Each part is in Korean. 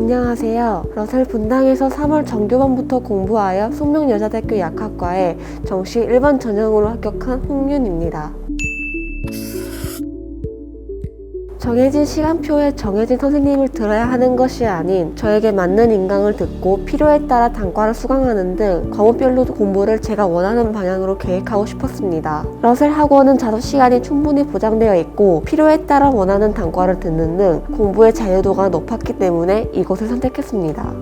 안녕하세요. 러셀 분당에서 3월 정규반부터 공부하여 숙명여자대학교 약학과에 정시 일반 전형으로 합격한 홍윤입니다. 정해진 시간표에 정해진 선생님을 들어야 하는 것이 아닌 저에게 맞는 인강을 듣고 필요에 따라 단과를 수강하는 등 과목별로 공부를 제가 원하는 방향으로 계획하고 싶었습니다. 러셀 학원은 자습 시간이 충분히 보장되어 있고 필요에 따라 원하는 단과를 듣는 등 공부의 자유도가 높았기 때문에 이곳을 선택했습니다.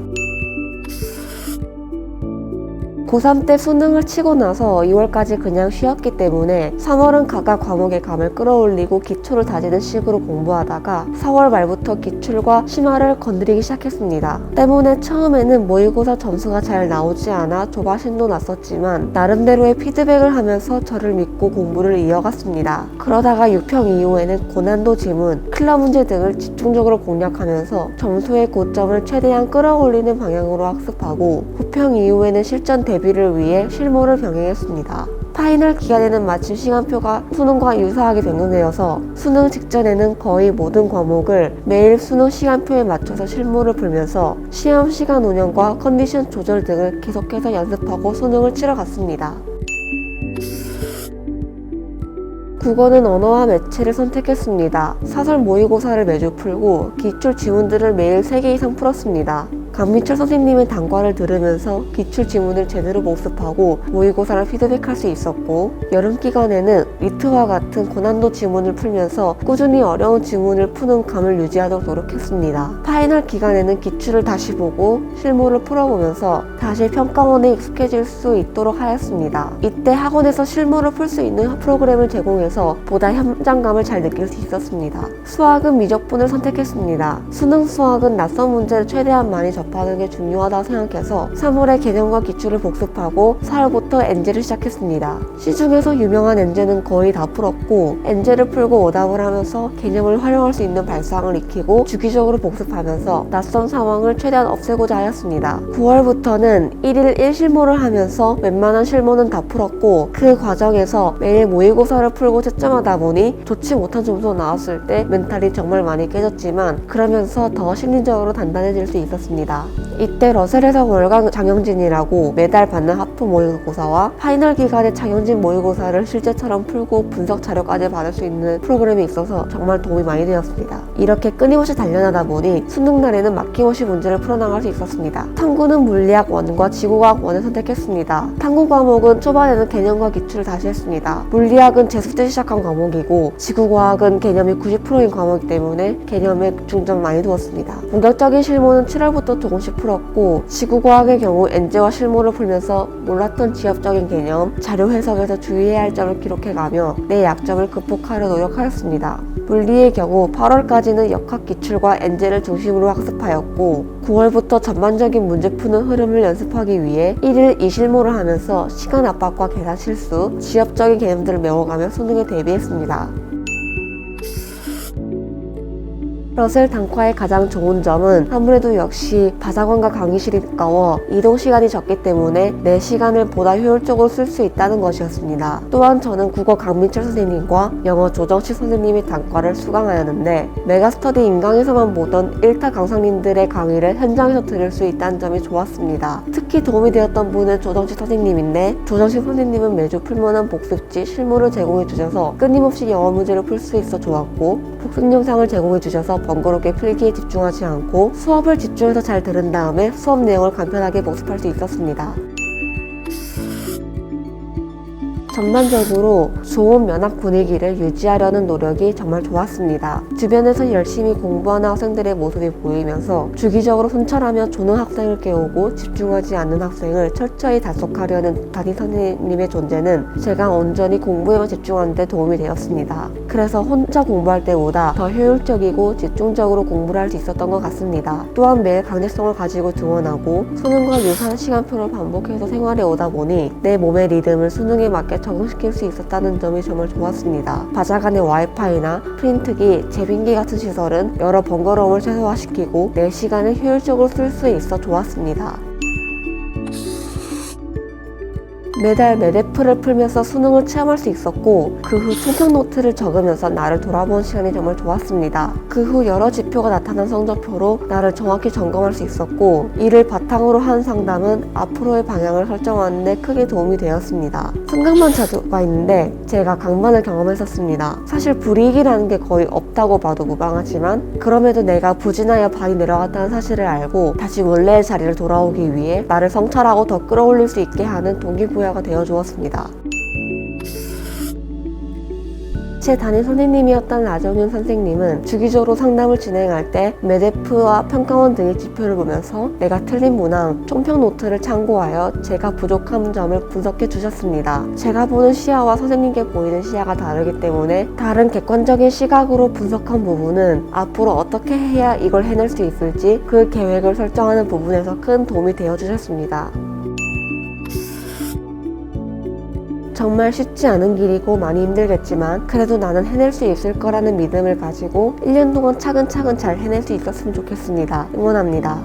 고3 때 수능을 치고 나서 2월까지 그냥 쉬었기 때문에 3월은 각각 과목의 감을 끌어올리고 기초를 다지는 식으로 공부하다가 4월 말부터 기출과 심화를 건드리기 시작했습니다. 때문에 처음에는 모의고사 점수가 잘 나오지 않아 조바심도 났었지만 나름대로의 피드백을 하면서 저를 믿고 공부를 이어갔습니다. 그러다가 6평 이후에는 고난도 지문, 클러 문제 등을 집중적으로 공략하면서 점수의 고점을 최대한 끌어올리는 방향으로 학습하고 9평 이후에는 실전 대비를 위해 실무를 병행했습니다. 파이널 기간에는 마침 시간표가 수능과 유사하게 변경되어서 수능 직전에는 거의 모든 과목을 매일 수능 시간표에 맞춰서 실무를 풀면서 시험 시간 운영과 컨디션 조절 등을 계속해서 연습하고 수능을 치러 갔습니다. 국어는 언어와 매체를 선택했습니다. 사설 모의고사를 매주 풀고 기출 지문들을 매일 3개 이상 풀었습니다. 강민철 선생님의 단과를 들으면서 기출 지문을 제대로 복습하고 모의고사를 피드백할 수 있었고 여름 기간에는 리트와 같은 고난도 지문을 풀면서 꾸준히 어려운 지문을 푸는 감을 유지하도록 노력했습니다. 파이널 기간에는 기출을 다시 보고 실무를 풀어보면서 다시 평가원에 익숙해질 수 있도록 하였습니다. 이때 학원에서 실무를 풀 수 있는 프로그램을 제공해서 보다 현장감을 잘 느낄 수 있었습니다. 수학은 미적분을 선택했습니다. 수능 수학은 낯선 문제를 최대한 많이 접하는 게 중요하다고 생각해서 3월에 개념과 기출을 복습하고 4월부터 엔제를 시작했습니다. 시중에서 유명한 엔제는 거의 다 풀었고 엔제를 풀고 오답을 하면서 개념을 활용할 수 있는 발상을 익히고 주기적으로 복습하면서 낯선 상황을 최대한 없애고자 하였습니다. 9월부터는 1일 1실무를 하면서 웬만한 실무는 다 풀었고 그 과정에서 매일 모의고사를 풀고 채점하다 보니 좋지 못한 점수가 나왔을 때 멘탈이 정말 많이 깨졌지만 그러면서 더 심리적으로 단단해질 수 있었습니다. 이때 러셀에서 월간 장영진이라고 매달 받는 하프 모의고사와 파이널 기간에 장영진 모의고사를 실제처럼 풀고 분석 자료까지 받을 수 있는 프로그램이 있어서 정말 도움이 많이 되었습니다. 이렇게 끊임없이 단련하다 보니 수능날에는 막힘없이 문제를 풀어나갈 수 있었습니다. 탐구는 물리학 1과 지구과학 1을 선택했습니다. 탐구 과목은 초반에는 개념과 기출을 다시 했습니다. 물리학은 재수 때 시작한 과목이고 지구과학은 개념이 90%인 과목이기 때문에 개념에 중점 많이 두었습니다. 본격적인 실무는 7월부터 조금씩 풀었고 지구과학의 경우 엔제와 실무를 풀면서 몰랐던 지엽적인 개념, 자료 해석에서 주의해야 할 점을 기록해가며 내 약점을 극복하려 노력하였습니다. 물리의 경우 8월까지는 역학 기출과 엔제를 중심으로 학습하였고 9월부터 전반적인 문제 푸는 흐름을 연습하기 위해 1일 2실무를 하면서 시간 압박과 계산 실수, 지엽적인 개념들을 메워가며 수능에 대비했습니다. 러셀 단과의 가장 좋은 점은 아무래도 역시 바사관과 강의실이 가까워 이동 시간이 적기 때문에 내 시간을 보다 효율적으로 쓸 수 있다는 것이었습니다. 또한 저는 국어 강민철 선생님과 영어 조정식 선생님의 단과를 수강하였는데 메가스터디 인강에서만 보던 1타 강사님들의 강의를 현장에서 들을 수 있다는 점이 좋았습니다. 특히 도움이 되었던 분은 조정식 선생님인데 조정식 선생님은 매주 풀만한 복습지, 실무를 제공해 주셔서 끊임없이 영어 문제를 풀 수 있어 좋았고 복습 영상을 제공해 주셔서 번거롭게 필기에 집중하지 않고 수업을 집중해서 잘 들은 다음에 수업 내용을 간편하게 복습할 수 있었습니다. 전반적으로 좋은 면학 분위기를 유지하려는 노력이 정말 좋았습니다. 주변에서 열심히 공부하는 학생들의 모습이 보이면서 주기적으로 순찰하며 조는 학생을 깨우고 집중하지 않는 학생을 철저히 단속하려는 담임 선생님의 존재는 제가 온전히 공부에만 집중하는 데 도움이 되었습니다. 그래서 혼자 공부할 때보다 더 효율적이고 집중적으로 공부를 할 수 있었던 것 같습니다. 또한 매일 강제성을 가지고 등원하고 수능과 유사한 시간표를 반복해서 생활해 오다 보니 내 몸의 리듬을 수능에 맞게 적응시킬 수 있었다는 점이 정말 좋았습니다. 바자간의 와이파이나 프린트기, 재빙기 같은 시설은 여러 번거로움을 최소화시키고 내 시간을 효율적으로 쓸 수 있어 좋았습니다. 매달 매대프를 풀면서 수능을 체험할 수 있었고 그 후 총평 노트를 적으면서 나를 돌아보는 시간이 정말 좋았습니다. 그 후 여러 지표가 나타난 성적표로 나를 정확히 점검할 수 있었고 이를 바탕으로 한 상담은 앞으로의 방향을 설정하는 데 크게 도움이 되었습니다. 승강만 자주가 있는데 제가 강반을 경험했었습니다. 사실 불이익이라는 게 거의 없다고 봐도 무방하지만 그럼에도 내가 부진하여 반이 내려갔다는 사실을 알고 다시 원래의 자리를 돌아오기 위해 나를 성찰하고 더 끌어올릴 수 있게 하는 동기부여가 되어 주었습니다. 제 담임 선생님이었던 라정윤 선생님은 주기적으로 상담을 진행할 때 매대프와 평가원 등의 지표를 보면서 내가 틀린 문항, 총평 노트를 참고하여 제가 부족한 점을 분석해 주셨습니다. 제가 보는 시야와 선생님께 보이는 시야가 다르기 때문에 다른 객관적인 시각으로 분석한 부분은 앞으로 어떻게 해야 이걸 해낼 수 있을지 그 계획을 설정하는 부분에서 큰 도움이 되어 주셨습니다. 정말 쉽지 않은 길이고 많이 힘들겠지만 그래도 나는 해낼 수 있을 거라는 믿음을 가지고 1년 동안 차근차근 잘 해낼 수 있었으면 좋겠습니다. 응원합니다.